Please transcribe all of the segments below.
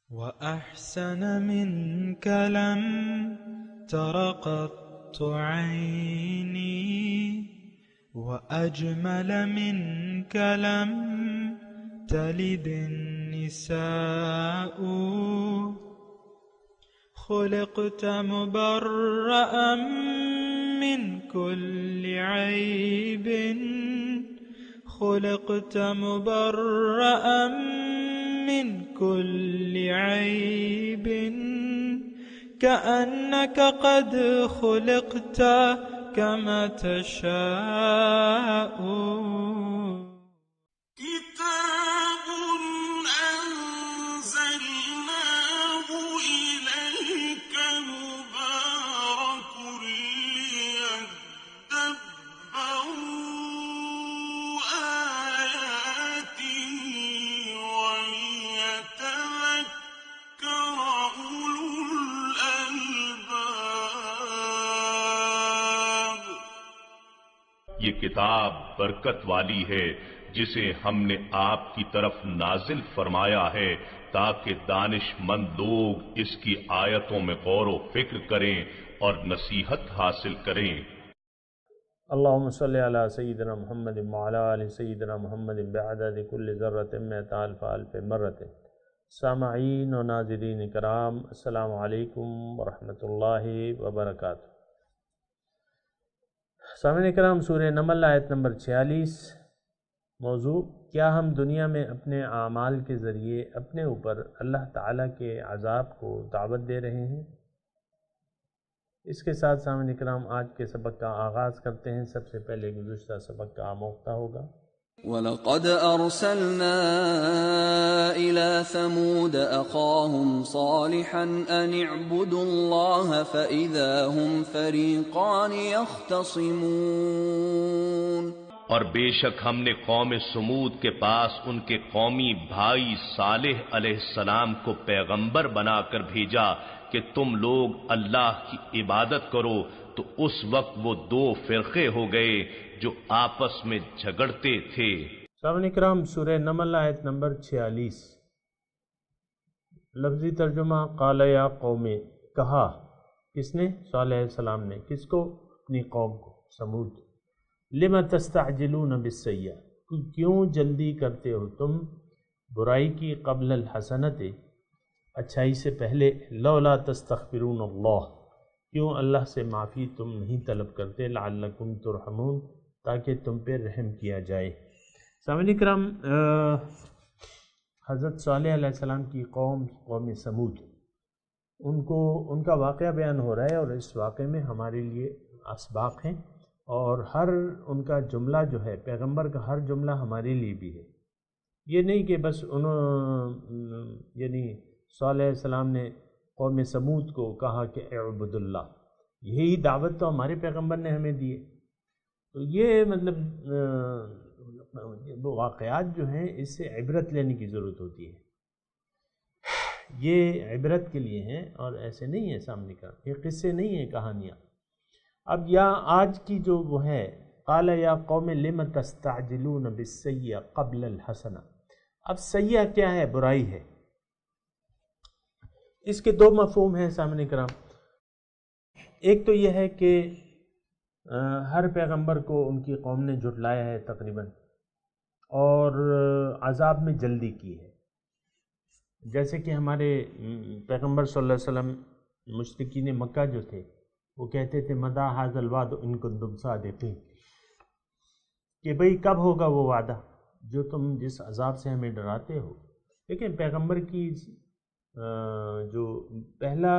وأحسن منك لم تر قط عيني وأجمل منك لم تلد النساء خلقت مبرأ من كل عيب خلقت مبرأ من كل عيب كأنك قد خلقت كما تشاء كتاب أنزلناه إليك مبارك ليدبروا آياته وليتذكر أولو الألباب. یہ کتاب برکت والی ہے جسے ہم نے آپ کی طرف نازل فرمایا ہے تاکہ دانش مند لوگ اس کی آیتوں میں غور و فکر کریں اور نصیحت حاصل کریں. اللہم صلی علی سیدنا محمد وعلی آل سیدنا محمد بعدد کل ذرۃ مئۃ الف الف مرۃ. سامعین و ناظرین کرام، السلام علیکم ورحمۃ اللہ وبرکاتہ. سامعین کرام، سورہ نمل آیت نمبر 46. موضوع: کیا ہم دنیا میں اپنے اعمال کے ذریعے اپنے اوپر اللہ تعالیٰ کے عذاب کو دعوت دے رہے ہیں؟ اس کے ساتھ سامعین کرام آج کے سبق کا آغاز کرتے ہیں. سب سے پہلے گزشتہ سبق کا آموختہ ہوگا. وَلَقَدْ أَرْسَلْنَا إِلَى ثَمُودَ أَخَاهُمْ صَالِحًا أَنِ اعْبُدُوا اللَّهَ فَإِذَا هُمْ فَرِيقَانِ يَخْتَصِمُونَ. اور بے شک ہم نے قوم سمود کے پاس ان کے قومی بھائی صالح علیہ السلام کو پیغمبر بنا کر بھیجا کہ تم لوگ اللہ کی عبادت کرو، تو اس وقت وہ دو فرقے ہو گئے جو آپس میں جھگڑتے تھے. سامعین کرام، سورہ نمل آیت نمبر 46. لفظی ترجمہ: قال یا قوم، کہا کس نے؟ صالح علیہ السلام نے. کس کو؟ اپنی قوم کو، سمود. لم تستعجلون بالسیئہ، کیوں جلدی کرتے ہو تم برائی کی؟ قبل الحسنت، اچھائی سے پہلے. لولا تستغفرون اللہ، کیوں اللہ سے معافی تم نہیں طلب کرتے؟ لعلکم ترحمون، تاکہ تم پہ رحم کیا جائے. سامعین کرام، حضرت صالح علیہ السلام کی قوم سمود، ان کا واقعہ بیان ہو رہا ہے، اور اس واقعے میں ہمارے لیے اسباق ہیں، اور ہر ان کا جملہ جو ہے، پیغمبر کا ہر جملہ ہمارے لیے بھی ہے. یہ نہیں کہ بس یعنی صالح علیہ السلام نے قوم سمود کو کہا کہ اعبد اللہ، یہی دعوت تو ہمارے پیغمبر نے ہمیں دی ہے. تو یہ مطلب وہ واقعات جو ہیں، اس سے عبرت لینے کی ضرورت ہوتی ہے. یہ عبرت کے لیے ہیں، اور ایسے نہیں ہے سامنے کا، یہ قصے نہیں ہیں، کہانیاں. اب یا آج کی جو وہ ہے، قال یا قوم لم تستعجلون بالسیئہ قبل الحسنہ. اب سیئہ کیا ہے؟ برائی ہے. اس کے دو مفہوم ہیں سامعین کرام. ایک تو یہ ہے کہ ہر پیغمبر کو ان کی قوم نے جھٹلایا ہے تقریباً، اور عذاب میں جلدی کی ہے. جیسے کہ ہمارے پیغمبر صلی اللہ علیہ وسلم، مشرکین مکہ جو تھے، وہ کہتے تھے مدى هذا الوعد ان کنتم صادقین، کہ بھئی کب ہوگا وہ وعدہ جو تم جس عذاب سے ہمیں ڈراتے ہو. لیکن پیغمبر کی جو پہلا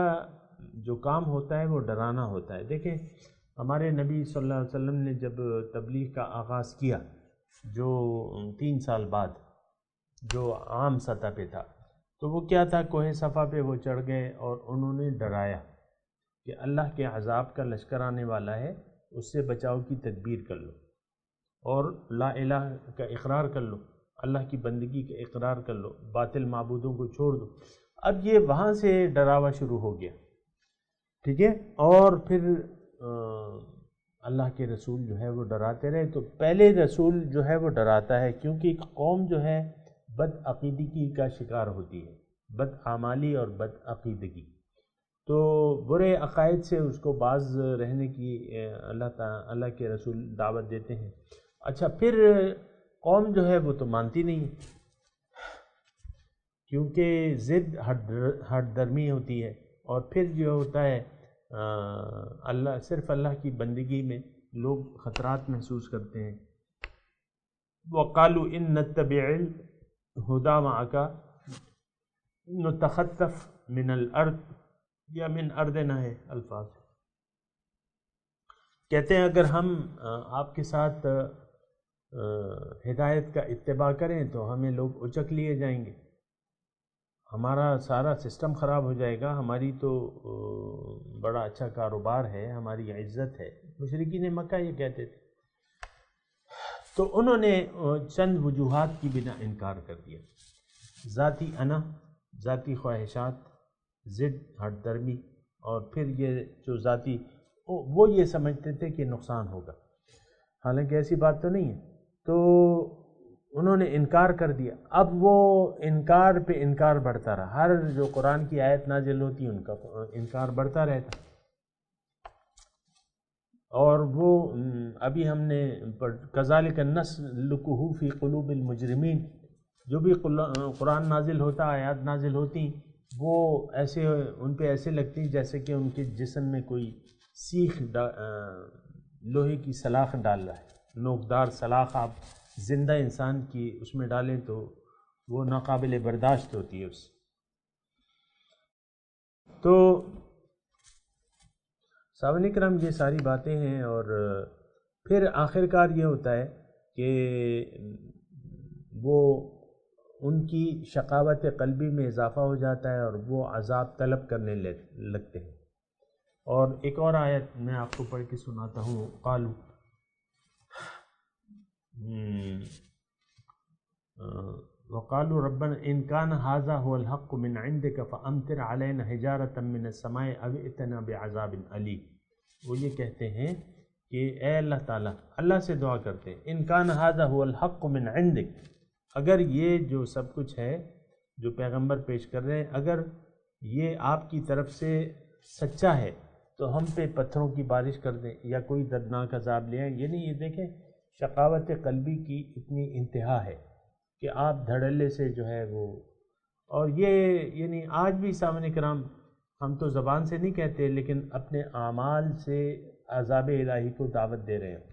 جو کام ہوتا ہے وہ ڈرانا ہوتا ہے. دیکھیں ہمارے نبی صلی اللہ علیہ وسلم نے جب تبلیغ کا آغاز کیا، جو 3 سال بعد، جو عام سطح پہ تھا، تو وہ کیا تھا؟ کوہ صفا پہ وہ چڑھ گئے اور انہوں نے ڈرایا کہ اللہ کے عذاب کا لشکر آنے والا ہے، اس سے بچاؤ کی تدبیر کر لو، اور لا الہ کا اقرار کر لو، اللہ کی بندگی کا اقرار کر لو، باطل معبودوں کو چھوڑ دو. اب یہ وہاں سے ڈراوا شروع ہو گیا، ٹھیک ہے. اور پھر اللہ کے رسول جو ہے وہ ڈراتے رہے. تو پہلے رسول جو ہے وہ ڈراتا ہے، کیونکہ ایک قوم جو ہے بد عقیدگی کا شکار ہوتی ہے. بدعمالی اور بدعقیدگی۔ تو برے عقائد سے اس کو باز رہنے کی اللہ کے رسول دعوت دیتے ہیں۔ اچھا، پھر قوم جو ہے وہ تو مانتی نہیں ہے، کیونکہ ضد ہٹ درمی ہوتی ہے، اور پھر جو ہوتا ہے صرف اللہ کی بندگی میں لوگ خطرات محسوس کرتے ہیں۔ وَقَالُوا إِن نَتَّبِعِ الْهُدَى مَعَكَ نُتَخَطَّفْ مِنَ الْأَرْضِ یا من أَرْضِنَا ہے الفاظ، کہتے ہیں اگر ہم آپ کے ساتھ ہدایت کا اتباع کریں تو ہمیں لوگ اچک لیے جائیں گے، ہمارا سارا سسٹم خراب ہو جائے گا، ہماری تو بڑا اچھا کاروبار ہے، ہماری عزت ہے۔ مشرکین مکہ یہ کہتے تھے، تو انہوں نے چند وجوہات کی بنا انکار کر دیا، ذاتی انا، ذاتی خواہشات، ضد ہٹ درمی، اور پھر یہ جو ذاتی وہ یہ سمجھتے تھے کہ نقصان ہوگا، حالانکہ ایسی بات تو نہیں ہے، تو انہوں نے انکار کر دیا۔ اب وہ انکار پہ انکار بڑھتا رہا، ہر جو قرآن کی آیت نازل ہوتی ان کا انکار بڑھتا رہتا، اور وہ ابھی ہم نے کذالک نسلکہ فی قلوب المجرمین، جو بھی قرآن نازل ہوتا، آیات نازل ہوتی، وہ ایسے ان پہ ایسے لگتی جیسے کہ ان کے جسم میں کوئی سیخ لوہے کی سلاخ ڈال رہا ہے، نوکدار سلاخ آپ زندہ انسان کی اس میں ڈالیں تو وہ ناقابل برداشت ہوتی ہے اس سے۔ تو سامعین کرام یہ ساری باتیں ہیں، اور پھر آخر کار یہ ہوتا ہے کہ وہ ان کی شقاوت قلبی میں اضافہ ہو جاتا ہے اور وہ عذاب طلب کرنے لگتے ہیں۔ اور ایک اور آیت میں آپ کو پڑھ کے سناتا ہوں، قالوا وقالوا ربنا ان كان هذا هو الحق من عندك فامطر علينا حجارة من السماء او ائتنا بعذاب اليم۔ وہ یہ کہتے ہیں کہ اے اللہ تعالیٰ، اللہ سے دعا کرتے ہیں، ان كان هذا هو الحق من عندك، اگر یہ جو سب کچھ ہے جو پیغمبر پیش کر رہے ہیں، اگر یہ آپ کی طرف سے سچا ہے تو ہم پہ پتھروں کی بارش کر دیں یا کوئی دردناک عذاب لے آئیں۔ یعنی یہ دیکھیں شقاوت قلبی کی اتنی انتہا ہے کہ آپ دھڑلے سے جو ہے وہ، اور یہ یعنی آج بھی سامعین کرام ہم تو زبان سے نہیں کہتے لیکن اپنے اعمال سے عذاب الہی کو دعوت دے رہے ہیں۔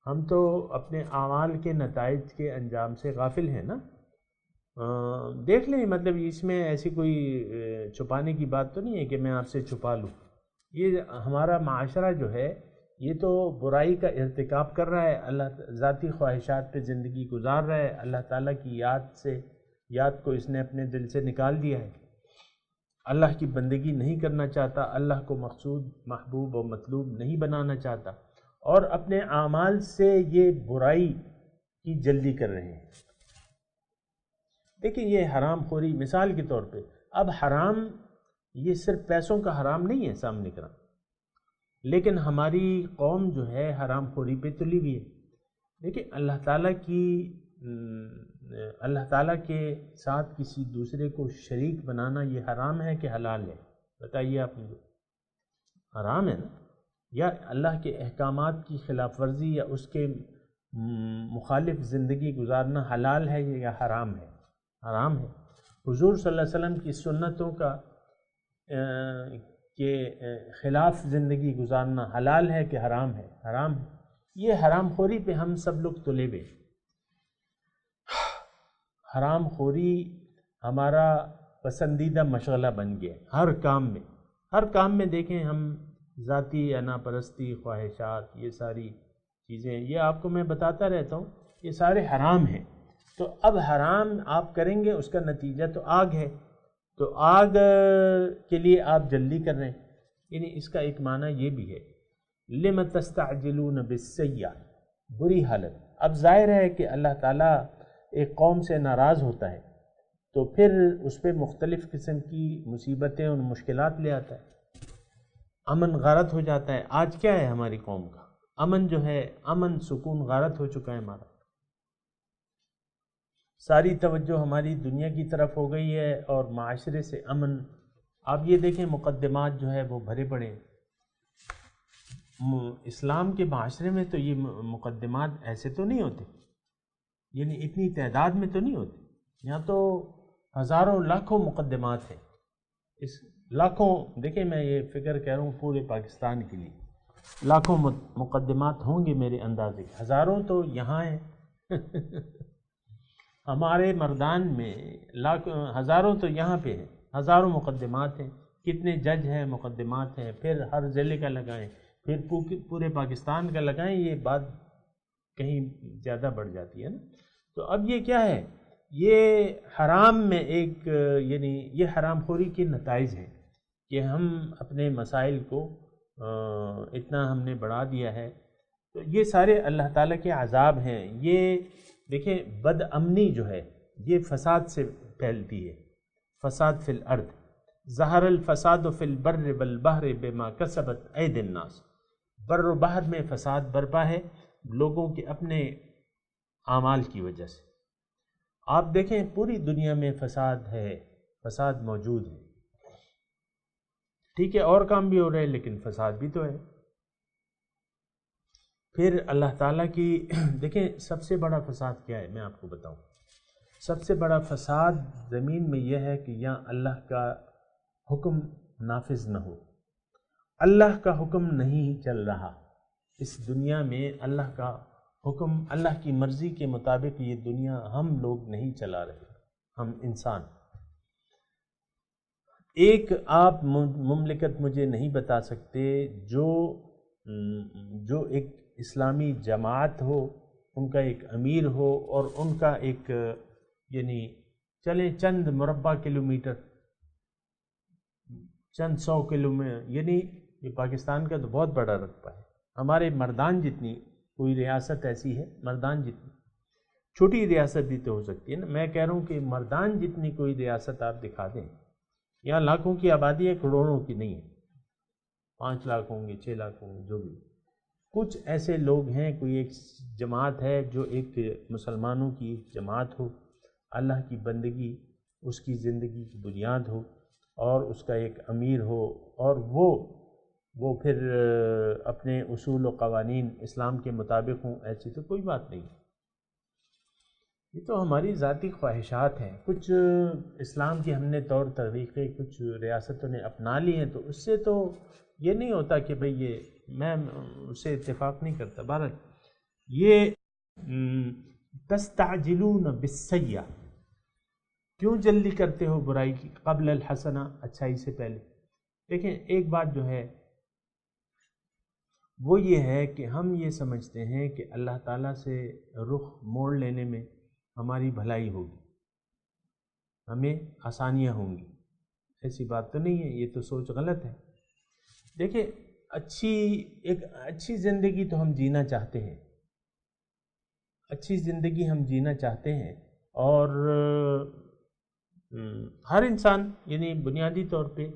ہم تو اپنے اعمال کے نتائج کے انجام سے غافل ہیں نا۔ دیکھ لیں، مطلب اس میں ایسی کوئی چھپانے کی بات تو نہیں ہے کہ میں آپ سے چھپا لوں۔ یہ ہمارا معاشرہ جو ہے یہ تو برائی کا ارتکاب کر رہا ہے، اللہ ذاتی خواہشات پہ زندگی گزار رہا ہے، اللہ تعالیٰ کی یاد کو اس نے اپنے دل سے نکال دیا ہے، اللہ کی بندگی نہیں کرنا چاہتا، اللہ کو مقصود محبوب و مطلوب نہیں بنانا چاہتا، اور اپنے اعمال سے یہ برائی کی جلدی کر رہے ہیں۔ دیکھیں یہ حرام خوری مثال کے طور پہ، اب حرام یہ صرف پیسوں کا حرام نہیں ہے سامنے کرام، لیکن ہماری قوم جو ہے حرام خوری پہ تلی ہوئی ہے۔ دیکھیں اللہ تعالیٰ کے ساتھ کسی دوسرے کو شریک بنانا یہ حرام ہے کہ حلال ہے؟ بتائیے آپ مجھے، حرام ہے نا؟ یا اللہ کے احکامات کی خلاف ورزی یا اس کے مخالف زندگی گزارنا حلال ہے یا حرام ہے؟ حرام ہے۔ حضور صلی اللہ علیہ وسلم کی سنتوں کے خلاف زندگی گزارنا حلال ہے کہ حرام ہے؟ حرام ہے۔ یہ حرام خوری پہ ہم سب لوگ تلے ہوئے، حرام خوری ہمارا پسندیدہ مشغلہ بن گیا ہر کام میں دیکھیں ہم ذاتی انا پرستی، خواہشات، یہ ساری چیزیں، یہ آپ کو میں بتاتا رہتا ہوں، یہ سارے حرام ہیں۔ تو اب حرام آپ کریں گے، اس کا نتیجہ تو آگ ہے، تو آگ کے لیے آپ جلدی کر رہے ہیں۔ یعنی اس کا ایک معنی یہ بھی ہے، لم تستعجلون بالسیئۃ، بری حالت۔ اب ظاہر ہے کہ اللہ تعالیٰ ایک قوم سے ناراض ہوتا ہے تو پھر اس پہ مختلف قسم کی مصیبتیں اور مشکلات لے آتا ہے، امن غارت ہو جاتا ہے۔ آج کیا ہے ہماری قوم کا امن جو ہے، امن سکون غارت ہو چکا ہے ہمارا۔ ساری توجہ ہماری دنیا کی طرف ہو گئی ہے اور معاشرے سے امن. آپ یہ دیکھیں مقدمات جو ہے وہ بھرے پڑے ہیں. اسلام کے معاشرے میں تو یہ مقدمات ایسے تو نہیں ہوتے، یعنی اتنی تعداد میں تو نہیں ہوتے. یہاں تو ہزاروں لاکھوں مقدمات ہیں. اس لاکھوں، دیکھیں میں یہ فکر کہہ رہا ہوں پورے پاکستان کے لیے لاکھوں مقدمات ہوں گے میرے اندازے. ہزاروں تو یہاں ہیں ہمارے مردان میں ہزاروں تو یہاں پہ ہیں، ہزاروں مقدمات ہیں. کتنے جج ہیں، مقدمات ہیں، پھر ہر ضلع کا لگائیں، پھر پورے پاکستان کا لگائیں، یہ بات کہیں زیادہ بڑھ جاتی ہے نا. تو اب یہ کیا ہے، یہ حرام میں ایک یعنی یہ حرام خوری کے نتائج ہیں کہ ہم اپنے مسائل کو اتنا ہم نے بڑھا دیا ہے. تو یہ سارے اللہ تعالیٰ کے عذاب ہیں. یہ دیکھیں بد امنی جو ہے یہ فساد سے پھیلتی ہے. فساد فی الارض، ظہر الفساد فی البر والبحر بما کسبت ایدی الناس. بر و بحر میں فساد برپا ہے لوگوں کے اپنے اعمال کی وجہ سے. آپ دیکھیں پوری دنیا میں فساد ہے، فساد موجود ہے. ٹھیک ہے اور کام بھی ہو رہے ہیں لیکن فساد بھی تو ہے. پھر اللہ تعالیٰ کی دیکھیں سب سے بڑا فساد کیا ہے میں آپ کو بتاؤں. سب سے بڑا فساد زمین میں یہ ہے کہ یہاں اللہ کا حکم نافذ نہ ہو. اللہ کا حکم نہیں چل رہا اس دنیا میں. اللہ کا حکم، اللہ کی مرضی کے مطابق یہ دنیا ہم لوگ نہیں چلا رہے، ہم انسان. ایک آپ مملکت مجھے نہیں بتا سکتے جو ایک اسلامی جماعت ہو، ان کا ایک امیر ہو اور ان کا ایک یعنی چلے چند مربع کلومیٹر، چند 100 کلومیٹر، یعنی یہ پاکستان کا تو بہت بڑا رقبہ ہے. ہمارے مردان جتنی کوئی ریاست ایسی ہے، مردان جتنی چھوٹی ریاست بھی تو ہو سکتی ہے نا. میں کہہ رہا ہوں کہ مردان جتنی کوئی ریاست آپ دکھا دیں. یہاں لاکھوں کی آبادی ہے، کروڑوں کی نہیں ہے. 5 لاکھ ہوں گے، 6 لاکھ ہوں گے، جو بھی. کچھ ایسے لوگ ہیں، کوئی ایک جماعت ہے جو ایک مسلمانوں کی جماعت ہو، اللہ کی بندگی اس کی زندگی کی بنیاد ہو اور اس کا ایک امیر ہو اور وہ پھر اپنے اصول و قوانین اسلام کے مطابق ہوں. ایسی تو کوئی بات نہیں. یہ تو ہماری ذاتی خواہشات ہیں. کچھ اسلام کی ہم نے طور طریقے کچھ ریاستوں نے اپنا لی ہیں، تو اس سے تو یہ نہیں ہوتا کہ بھئی یہ میں اس سے اتفاق نہیں کرتا. بہرحال یہ تستعجلون بالسیئہ، کیوں جلدی کرتے ہو برائی کی، قبل الحسنہ، اچھائی سے پہلے. دیکھیں ایک بات جو ہے وہ یہ ہے کہ ہم یہ سمجھتے ہیں کہ اللہ تعالیٰ سے رخ موڑ لینے میں ہماری بھلائی ہوگی، ہمیں آسانیاں ہوں گی. ایسی بات تو نہیں ہے، یہ تو سوچ غلط ہے. دیکھیں ایک اچھی زندگی تو ہم جینا چاہتے ہیں، اچھی زندگی ہم جینا چاہتے ہیں اور ہر انسان یعنی بنیادی طور پہ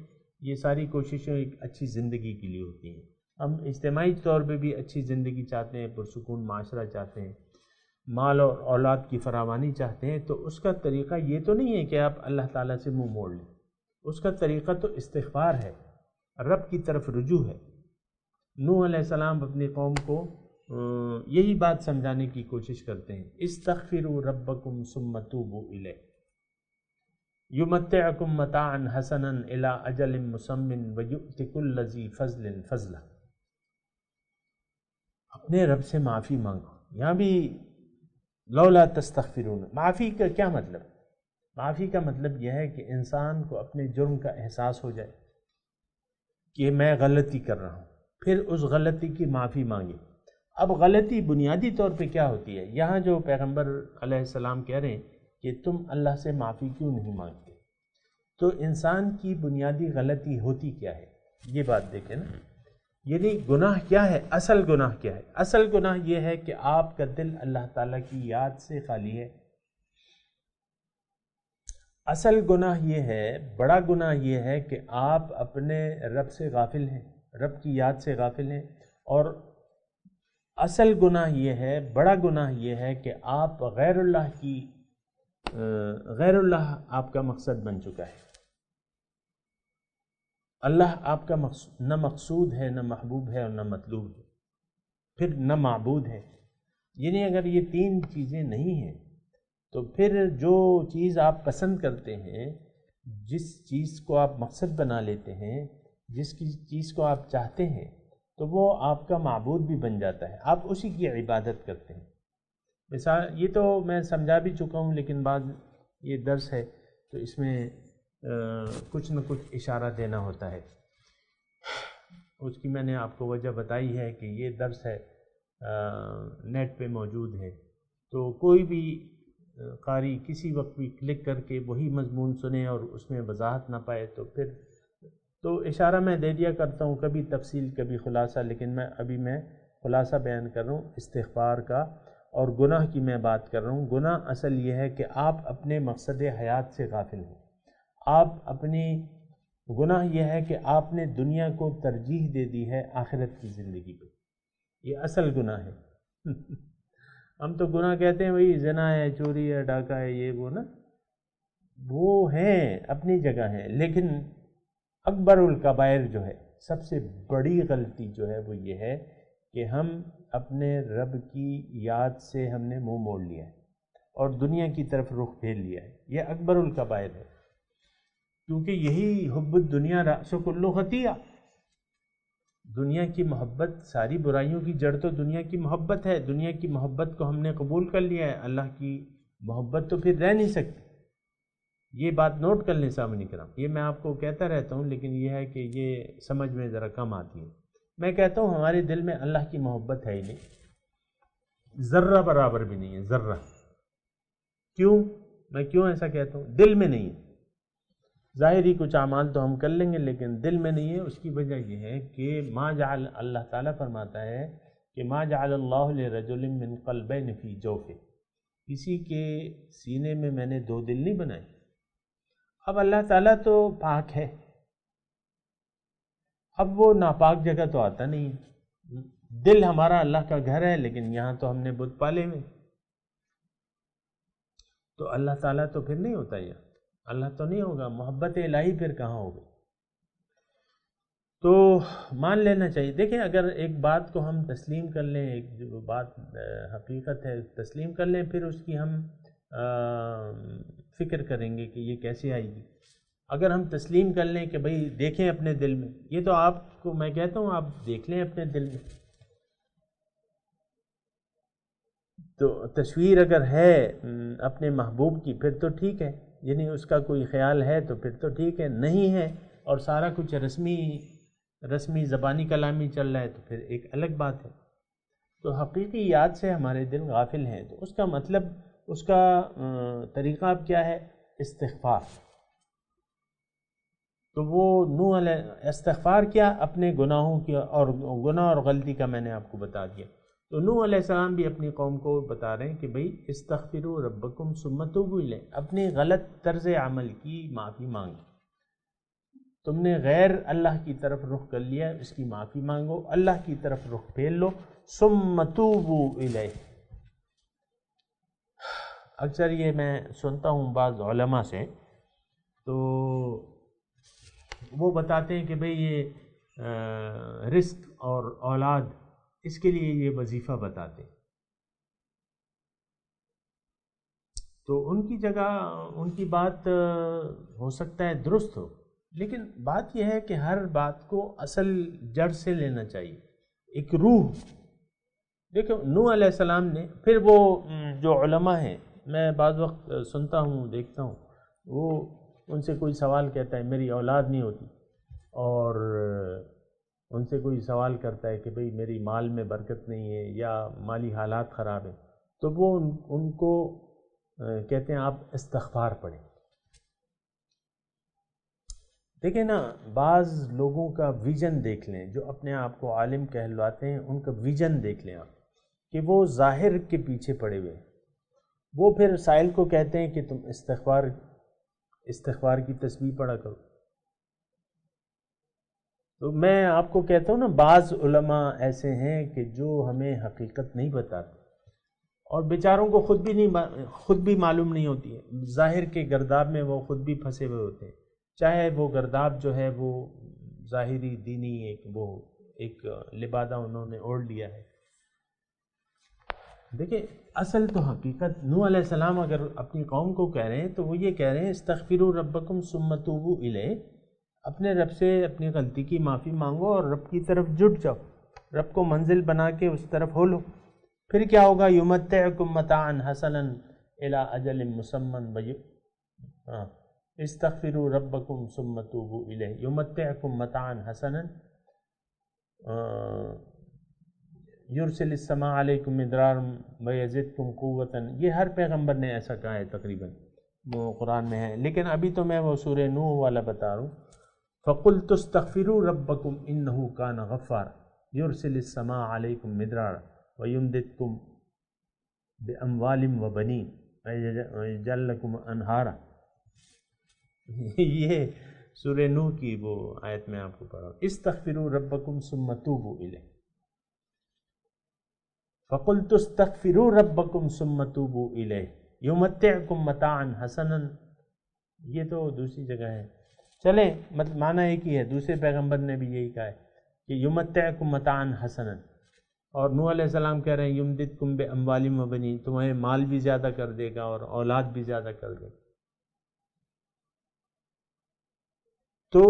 یہ ساری کوششیں ایک اچھی زندگی کے لیے ہوتی ہیں. ہم اجتماعی طور پہ بھی اچھی زندگی چاہتے ہیں، پرسکون معاشرہ چاہتے ہیں، مال اور اولاد کی فراوانی چاہتے ہیں. تو اس کا طریقہ یہ تو نہیں ہے کہ آپ اللہ تعالیٰ سے منہ موڑ لیں. اس کا طریقہ تو استغفار ہے، رب کی طرف رجوع ہے. نوح علیہ السلام اپنی قوم کو یہی بات سمجھانے کی کوشش کرتے ہیں. استغفروا ربکم ثم توبوا الیہ یمتعکم متاعا حسنا الی اجل مسمى ویؤت کل ذی فضل فضلہ. اپنے رب سے معافی مانگو. یہاں بھی لولا تستغفرون، معافی کا کیا مطلب؟ معافی کا مطلب یہ ہے کہ انسان کو اپنے جرم کا احساس ہو جائے کہ میں غلطی کر رہا ہوں، پھر اس غلطی کی معافی مانگے. اب غلطی بنیادی طور پہ کیا ہوتی ہے؟ یہاں جو پیغمبر علیہ السلام کہہ رہے ہیں کہ تم اللہ سے معافی کیوں نہیں مانگتے، تو انسان کی بنیادی غلطی ہوتی کیا ہے یہ بات دیکھیں نا. یعنی گناہ کیا ہے، اصل گناہ کیا ہے؟ اصل گناہ یہ ہے کہ آپ کا دل اللہ تعالیٰ کی یاد سے خالی ہے. اصل گناہ یہ ہے، بڑا گناہ یہ ہے کہ آپ اپنے رب سے غافل ہیں، رب کی یاد سے غافل ہیں. اور اصل گناہ یہ ہے، بڑا گناہ یہ ہے کہ آپ غیر اللہ کی غیر اللہ آپ کا مقصد بن چکا ہے، اللہ آپ کا نہ مقصود ہے، نہ محبوب ہے، اور نہ مطلوب ہے، پھر نہ معبود ہے۔ یعنی اگر یہ تین چیزیں نہیں ہیں تو پھر جو چیز آپ پسند کرتے ہیں، جس چیز کو آپ مقصد بنا لیتے ہیں، جس کی چیز کو آپ چاہتے ہیں، تو وہ آپ کا معبود بھی بن جاتا ہے، آپ اسی کی عبادت کرتے ہیں۔ مثال یہ تو میں سمجھا بھی چکا ہوں، لیکن بعد یہ درس ہے تو اس میں کچھ نہ کچھ اشارہ دینا ہوتا ہے۔ اس کی میں نے آپ کو وجہ بتائی ہے کہ یہ درس ہے، نیٹ پہ موجود ہے، تو کوئی بھی قاری کسی وقت بھی کلک کر کے وہی مضمون سنے اور اس میں وضاحت نہ پائے تو پھر تو اشارہ میں دے دیا کرتا ہوں، کبھی تفصیل کبھی خلاصہ، لیکن میں خلاصہ بیان کر رہا ہوں استغفار کا، اور گناہ کی میں بات کر رہا ہوں۔ گناہ اصل یہ ہے کہ آپ اپنے مقصد حیات سے غافل ہیں، گناہ یہ ہے کہ آپ نے دنیا کو ترجیح دے دی ہے آخرت کی زندگی پہ، یہ اصل گناہ ہے۔ ہم تو گناہ کہتے ہیں وہی زنا ہے، چوری ہے، ڈاکہ ہے، یہ وہ نا، وہ ہیں اپنی جگہ ہیں، لیکن اکبر الکبائر جو ہے، سب سے بڑی غلطی جو ہے وہ یہ ہے کہ ہم اپنے رب کی یاد سے ہم نے منہ موڑ لیا ہے اور دنیا کی طرف رخ پھیر لیا ہے، یہ اکبر الکبائر ہے، کیونکہ یہی حب الدنیا رأس کل خطیہ، دنیا کی محبت، ساری برائیوں کی جڑ تو دنیا کی محبت ہے، دنیا کی محبت کو ہم نے قبول کر لیا ہے، اللہ کی محبت تو پھر رہ نہیں سکتی۔ یہ بات نوٹ کر لیں سامنے کرام، یہ میں آپ کو کہتا رہتا ہوں، لیکن یہ ہے کہ یہ سمجھ میں ذرا کم آتی ہے۔ میں کہتا ہوں ہمارے دل میں اللہ کی محبت ہے ہی نہیں، ذرہ برابر بھی نہیں ہے، ذرہ۔ کیوں؟ میں کیوں ایسا کہتا ہوں؟ دل میں نہیں ہے، ظاہری کچھ اعمال تو ہم کر لیں گے لیکن دل میں نہیں ہے۔ اس کی وجہ یہ ہے کہ ما جعل، اللہ تعالیٰ فرماتا ہے کہ ما جعل اللہ لرجل من قلبین فی جوفہ، کسی کے سینے میں میں نے دو دل نہیں بنائے۔ اب اللہ تعالیٰ تو پاک ہے، اب وہ ناپاک جگہ تو آتا نہیں ہے۔ دل ہمارا اللہ کا گھر ہے، لیکن یہاں تو ہم نے بت پالے ہوئے، تو اللہ تعالیٰ تو پھر نہیں ہوتا، یہ اللہ تو نہیں ہوگا، محبت الہی پھر کہاں ہوگی؟ تو مان لینا چاہیے۔ دیکھیں اگر ایک بات کو ہم تسلیم کر لیں، ایک جو بات حقیقت ہے تسلیم کر لیں، پھر اس کی ہم فکر کریں گے کہ یہ کیسے آئے گی۔ اگر ہم تسلیم کر لیں کہ بھئی دیکھیں اپنے دل میں، یہ تو آپ کو میں کہتا ہوں آپ دیکھ لیں اپنے دل میں، تو تصویر اگر ہے اپنے محبوب کی پھر تو ٹھیک ہے، یعنی اس کا کوئی خیال ہے تو پھر تو ٹھیک ہے، نہیں ہے اور سارا کچھ رسمی زبانی کلامی چل رہا ہے تو پھر ایک الگ بات ہے۔ تو حقیقی یاد سے ہمارے دل غافل ہیں، تو اس کا مطلب، اس کا طریقہ اب کیا ہے؟ استغفار۔ تو وہ نوح علیہ استغفار کیا اپنے گناہوں کی، اور گناہ اور غلطی کا میں نے آپ کو بتا دیا۔ تو نوح علیہ السلام بھی اپنی قوم کو بتا رہے ہیں کہ بھئی استغفروا ربکم ثم توبوا الیہ، اپنی غلط طرز عمل کی معافی مانگو، تم نے غیر اللہ کی طرف رخ کر لیا، اس کی معافی مانگو، اللہ کی طرف رخ پھیر لو، ثم توبوا الیہ۔ اکثر یہ میں سنتا ہوں بعض علماء سے، تو وہ بتاتے ہیں کہ بھئی یہ رزق اور اولاد، اس کے لیے یہ وظیفہ بتاتے ہیں، تو ان کی جگہ ان کی بات ہو سکتا ہے درست ہو، لیکن بات یہ ہے کہ ہر بات کو اصل جڑ سے لینا چاہیے، ایک روح۔ دیکھو نوح علیہ السلام نے، پھر وہ جو علماء ہیں، میں بعض وقت سنتا ہوں دیکھتا ہوں، وہ ان سے کوئی سوال کہتا ہے میری اولاد نہیں ہوتی، اور ان سے کوئی سوال کرتا ہے کہ بھئی میری مال میں برکت نہیں ہے یا مالی حالات خراب ہیں، تو وہ ان کو کہتے ہیں آپ استغفار پڑھیں۔ دیکھیں نا، بعض لوگوں کا ویژن دیکھ لیں، جو اپنے آپ کو عالم کہلواتے ہیں، ان کا ویژن دیکھ لیں آپ، کہ وہ ظاہر کے پیچھے پڑے ہوئے ہیں۔ وہ پھر سائل کو کہتے ہیں کہ تم استغفار کی تسبیح پڑھا کرو۔ تو میں آپ کو کہتا ہوں نا، بعض علماء ایسے ہیں کہ جو ہمیں حقیقت نہیں بتاتے، اور بیچاروں کو خود بھی معلوم نہیں ہوتی ہے، ظاہر کے گرداب میں وہ خود بھی پھنسے ہوئے ہوتے ہیں، چاہے وہ گرداب جو ہے وہ ظاہری دینی ایک لبادہ انہوں نے اوڑھ لیا ہے۔ دیکھیں اصل تو حقیقت نوح علیہ السلام اگر اپنی قوم کو کہہ رہے ہیں تو وہ یہ کہہ رہے ہیں استغفروا ربکم ثم توبوا الیہ، اپنے رب سے اپنی غلطی کی معافی مانگو اور رب کی طرف جٹ جاؤ، رب کو منزل بنا کے اس طرف ہو لو، پھر کیا ہوگا؟ یمتعکم متاعا حسنا الی اجل مسمى استغفروا ربکم ثم توبوا الیہ، یمتعکم متاعا حسنا یرسل السماء علیکم مدرارا ویزدکم قوۃ، یہ ہر پیغمبر نے ایسا کہا ہے تقریباً، وہ قرآن میں ہے، لیکن ابھی تو میں وہ سورہ نوح والا بتا رہا ہوں۔ فَقُلْتُ اسْتَغْفِرُوا رَبَّكُمْ إِنَّهُ كَانَ غَفَّارًا يُرْسِلِ السَّمَاءَ عَلَيْكُمْ مِدْرَارًا وَيُمْدِدْكُمْ بِأَمْوَالٍ وَبَنِينَ وَيَجْعَلْ لَكُمْ أَنْهَارًا، یہ سورہ نوح کی وہ آیت میں آپ کو پڑھا ہوں، استغفروا ربکم ثم توبوا الیہ، فَقُلْتُ اسْتَغْفِرُوا رَبَّكُمْ ثُمَّ تُوبُوا إِلَيْهِ يُمَتِّعْكُمْ مَتَاعًا حَسَنًا، یہ تو دوسری جگہ ہے، چلیں معنی ایک ہی ہے، دوسرے پیغمبر نے بھی یہی کہا ہے کہ يُمَتِّعْكُمْ مَتَاعًا حَسَنًا، اور نوح علیہ السلام کہہ رہے ہیں يُمْدِدْكُمْ بِأَمْوَالٍ وَبَنِينَ، تمہیں مال بھی زیادہ کر دے گا اور اولاد بھی زیادہ کر دے گا۔ تو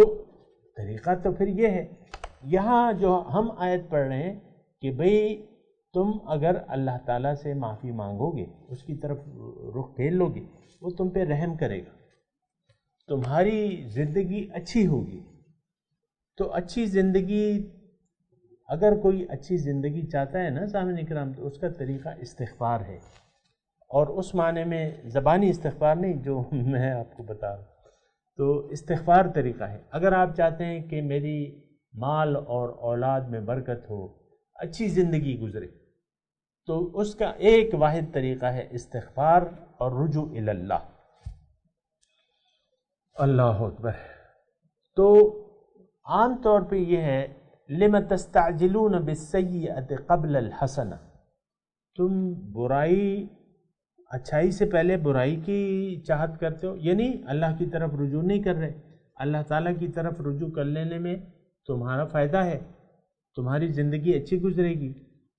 طریقہ تو پھر یہ ہے، یہاں جو ہم آیت پڑھ رہے ہیں کہ بھئی تم اگر اللہ تعالیٰ سے معافی مانگو گے، اس کی طرف رخ پھیر لو گے، وہ تم پہ رحم کرے گا، تمہاری زندگی اچھی ہوگی۔ تو اچھی زندگی، اگر کوئی اچھی زندگی چاہتا ہے نا سامعین اکرام، تو اس کا طریقہ استغفار ہے، اور اس معنی میں زبانی استغفار نہیں جو میں آپ کو بتا رہا ہوں، تو استغفار طریقہ ہے۔ اگر آپ چاہتے ہیں کہ میری مال اور اولاد میں برکت ہو، اچھی زندگی گزرے، تو اس کا ایک واحد طریقہ ہے استغفار اور رجوع الی اللہ۔ اللہ اکبر۔ تو عام طور پہ یہ ہے لم تستعجلون بالسیئۃ قبل الحسنہ، تم اچھائی سے پہلے برائی کی چاہت کرتے ہو، یعنی اللہ کی طرف رجوع نہیں کر رہے۔ اللہ تعالیٰ کی طرف رجوع کر لینے میں تمہارا فائدہ ہے، تمہاری زندگی اچھی گزرے گی،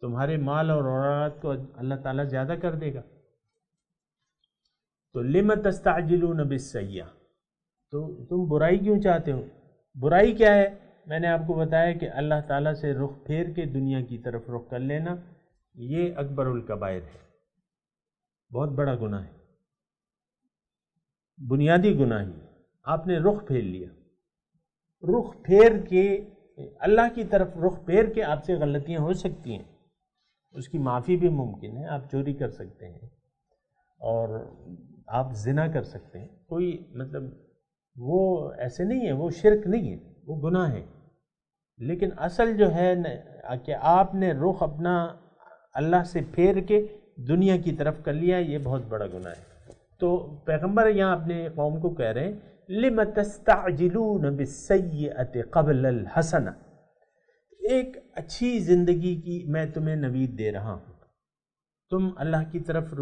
تمہارے مال اور اولاد کو اللہ تعالیٰ زیادہ کر دے گا۔ تو لم تستعجلون بالسیئہ، تو تم برائی کیوں چاہتے ہو؟ برائی کیا ہے؟ میں نے آپ کو بتایا کہ اللہ تعالیٰ سے رخ پھیر کے دنیا کی طرف رخ کر لینا، یہ اکبر الکبائر ہے، بہت بڑا گناہ ہے، بنیادی گناہ ہی۔ آپ نے رخ پھیر لیا، رخ پھیر کے اللہ کی طرف رخ پھیر کے آپ سے غلطیاں ہو سکتی ہیں، اس کی معافی بھی ممکن ہے، آپ چوری کر سکتے ہیں اور آپ زنا کر سکتے ہیں، کوئی مطلب وہ ایسے نہیں ہے، وہ شرک نہیں ہے، وہ گناہ ہے، لیکن اصل جو ہے کہ آپ نے رخ اپنا اللہ سے پھیر کے دنیا کی طرف کر لیا، یہ بہت بڑا گناہ ہے۔ تو پیغمبر یہاں اپنے قوم کو کہہ رہے ہیں لم تستعجلون بالسیئۃ قبل الحسنہ، ایک اچھی زندگی کی میں تمہیں نوید دے رہا ہوں، تم اللہ کی طرف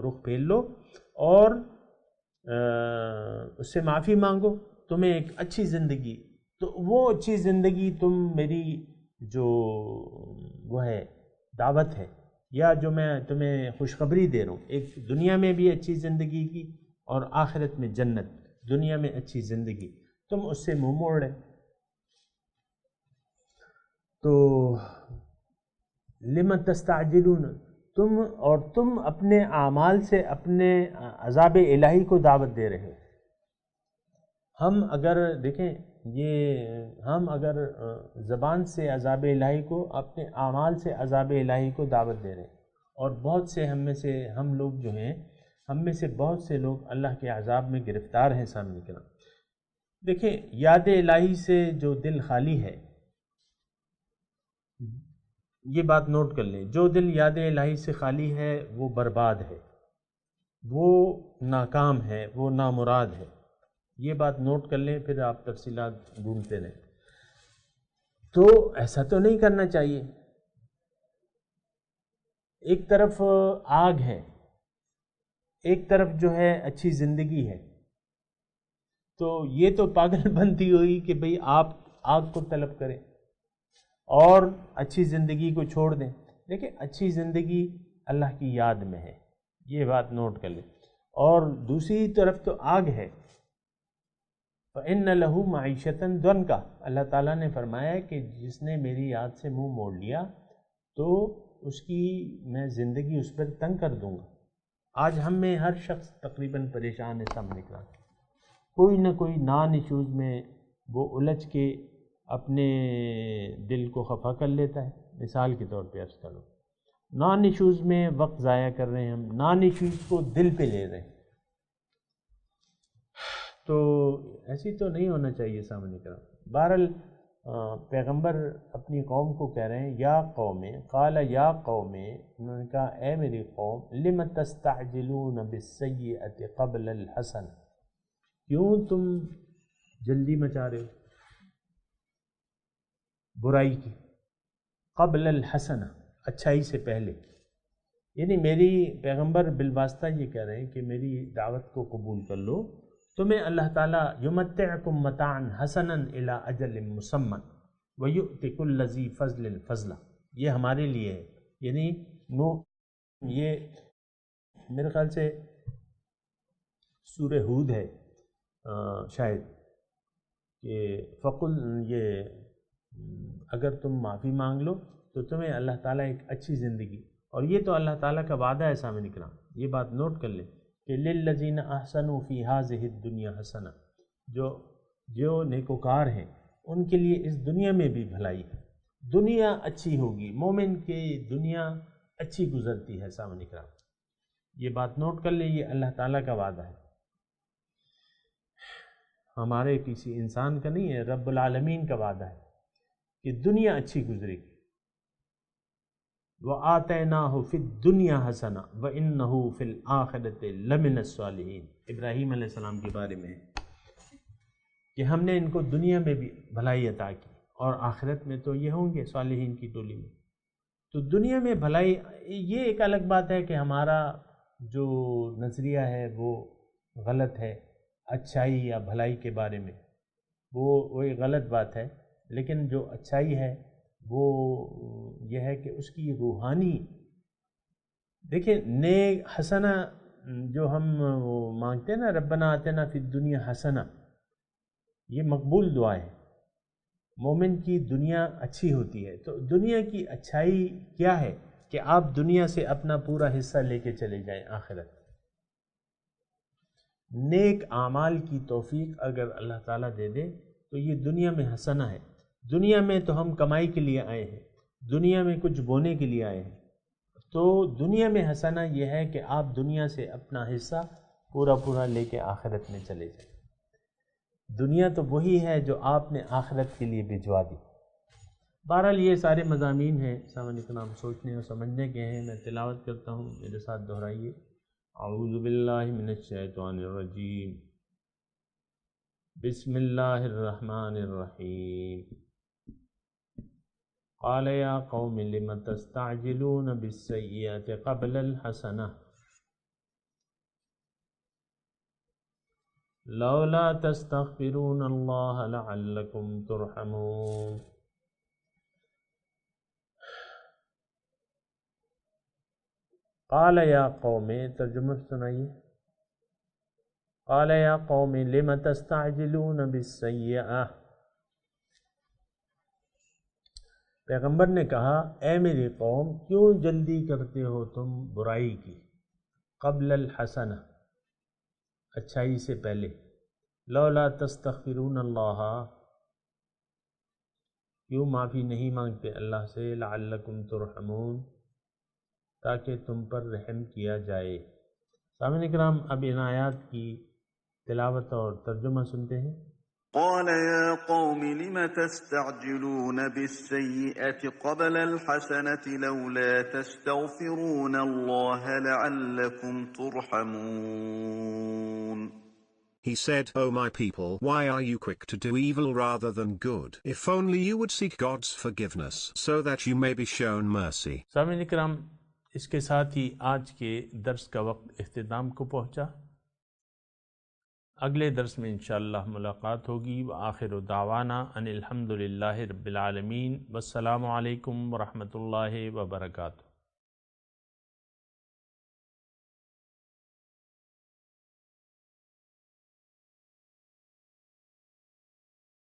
رخ پھیر لو اور اس سے معافی مانگو، تمہیں ایک اچھی زندگی، تو وہ اچھی زندگی تم میری جو وہ ہے دعوت ہے، یا جو میں تمہیں خوشخبری دے رہا ہوں، ایک دنیا میں بھی اچھی زندگی کی اور آخرت میں جنت، دنیا میں اچھی زندگی، تم اس سے منہ موڑ رہے۔ تو لم تستعجلون، تم اپنے اعمال سے اپنے عذاب الہی کو دعوت دے رہے ہو۔ ہم اگر دیکھیں ہم اگر زبان سے عذاب الہی کو، اپنے اعمال سے عذاب الہی کو دعوت دے رہے ہیں، اور بہت سے ہم لوگ جو ہیں، ہم میں سے بہت سے لوگ اللہ کے عذاب میں گرفتار ہیں۔ سامنے کرام دیکھیں، یاد الہی سے جو دل خالی ہے، یہ بات نوٹ کر لیں، جو دل یاد الہی سے خالی ہے وہ برباد ہے، وہ ناکام ہے، وہ نامراد ہے، یہ بات نوٹ کر لیں، پھر آپ تفصیلات ڈھونڈتے رہیں۔ تو ایسا تو نہیں کرنا چاہیے، ایک طرف آگ ہے، ایک طرف جو ہے اچھی زندگی ہے، تو یہ تو پاگل بنتی ہوئی کہ بھئی آپ آگ کو طلب کریں اور اچھی زندگی کو چھوڑ دیں. دیکھیں اچھی زندگی اللہ کی یاد میں ہے، یہ بات نوٹ کر لیں. اور دوسری طرف تو آگ ہے. فَإِنَّ لَهُ مَعِيشَةً ضَنْكَ، اللہ تعالیٰ نے فرمایا کہ جس نے میری یاد سے منہ موڑ لیا تو اس کی میں زندگی اس پر تنگ کر دوں گا. آج ہم میں ہر شخص تقریباً پریشان ہے سامنے کا، کوئی نہ کوئی نان ایشوز میں وہ الجھ کے اپنے دل کو خفا کر لیتا ہے. مثال کے طور پہ عرض کروں، نان ایشوز میں وقت ضائع کر رہے ہیں، ہم نان ایشوز کو دل پہ لے رہے ہیں. تو ایسی تو نہیں ہونا چاہیے سامنے کا. بہرحال پیغمبر اپنی قوم کو کہہ رہے ہیں یا قوم، قال یا قوم، انہوں نے کہا اے میری قوم، لم تستعجلون بالسیئۃ قبل الحسن، کیوں تم جلدی مچا رہے ہو برائی کی، قبل الحسن، اچھائی سے پہلے. یعنی میری پیغمبر بالواسطہ یہ کہہ رہے ہیں کہ میری دعوت کو قبول کر لو، تمہیں اللہ تعالیٰ یمتعکم متاعا حسنا الی اجل مسمى ویؤتی کل ذی فضل فضلا، یہ ہمارے لیے ہے. یعنی یہ میرے خیال سے سورہ ہود ہے شاید، کہ فقل، یہ اگر تم معافی مانگ لو تو تمہیں اللہ تعالیٰ ایک اچھی زندگی، اور یہ تو اللہ تعالیٰ کا وعدہ ہے سامنے کرام، یہ بات نوٹ کر لیں کہ للذین احسنوا فی ہذہ الدنیا حسنہ، جو نیکوکار ہیں ان کے لیے اس دنیا میں بھی بھلائی ہے، دنیا اچھی ہوگی، مومن کی دنیا اچھی گزرتی ہے سامنے کرام. یہ بات نوٹ کر لیں، یہ اللہ تعالیٰ کا وعدہ ہے، ہمارے کسی انسان کا نہیں ہے، رب العالمین کا وعدہ ہے کہ دنیا اچھی گزرے گی. وَآتَيْنَاهُ فِي الدُّنْيَا حَسَنَةً وَإِنَّهُ فِي الْآخِرَةِ لَمِنَ الصَّالِحِينَ. ابراہیم علیہ السلام کے بارے میں ہے کہ ہم نے ان کو دنیا میں بھی بھلائی عطا کی اور آخرت میں تو یہ ہوں گے صالحین کی ٹولی میں. تو دنیا میں بھلائی، یہ ایک الگ بات ہے کہ ہمارا جو نظریہ ہے وہ غلط ہے اچھائی یا بھلائی کے بارے میں، وہ ایک غلط بات ہے. لیکن جو اچھائی ہے وہ یہ ہے کہ اس کی روحانی، دیکھیں نیک حسنہ جو ہم مانگتے ہیں نا، ربنا آتنا فی الدنیا حسنہ، یہ مقبول دعا ہے. مومن کی دنیا اچھی ہوتی ہے. تو دنیا کی اچھائی کیا ہے کہ آپ دنیا سے اپنا پورا حصہ لے کے چلے جائیں آخرت. نیک اعمال کی توفیق اگر اللہ تعالیٰ دے دے تو یہ دنیا میں حسنہ ہے. دنیا میں تو ہم کمائی کے لیے آئے ہیں، دنیا میں کچھ بونے کے لیے آئے ہیں. تو دنیا میں حسنہ یہ ہے کہ آپ دنیا سے اپنا حصہ پورا لے کے آخرت میں چلے جائیں. دنیا تو وہی ہے جو آپ نے آخرت کے لیے بھجوا دی. بہرحال یہ سارے مضامین ہیں سامعین کرام، سوچنے اور سمجھنے کے ہیں. میں تلاوت کرتا ہوں، میرے ساتھ دہرائیے. اعوذ باللہ من الشیطان الرجیم، بسم اللہ الرحمن الرحیم. قال یا قوم لم تستعجلون بالسیئۃ قبل الحسنہ لولا تستغفرون اللہ لعلکم ترحمون. قال یا قوم، ترجمہ سنائیے. قال یا قوم لم تستعجلون بالسیئہ، پیغمبر نے کہا اے میری قوم کیوں جلدی کرتے ہو تم برائی کی، قبل الحسنہ، اچھائی سے پہلے. لولا تستغفرون اللہ، کیوں معافی نہیں مانگتے اللہ سے، لعلکم ترحمون، تاکہ تم پر رحم کیا جائے. سامعین اکرام، اب ان آیات کی تلاوت اور ترجمہ سنتے ہیں. قال يا قوم لم تستعجلون بالسيئة قبل الحسنة لولا تستغفرون الله لعلكم ترحمون. He said, O my people, why are you quick to do evil rather than good? If only you would seek God's forgiveness so that you may be shown mercy. سامعین اکرام، اس کے ساتھ ہی آج کے درس کا وقت اختتام کو پہنچا۔ اگلے درس میں انشاءاللہ ملاقات ہوگی۔ وآخر دعوانا ان الحمدللہ رب العالمین، والسلام علیکم ورحمۃ اللہ وبرکاتہ۔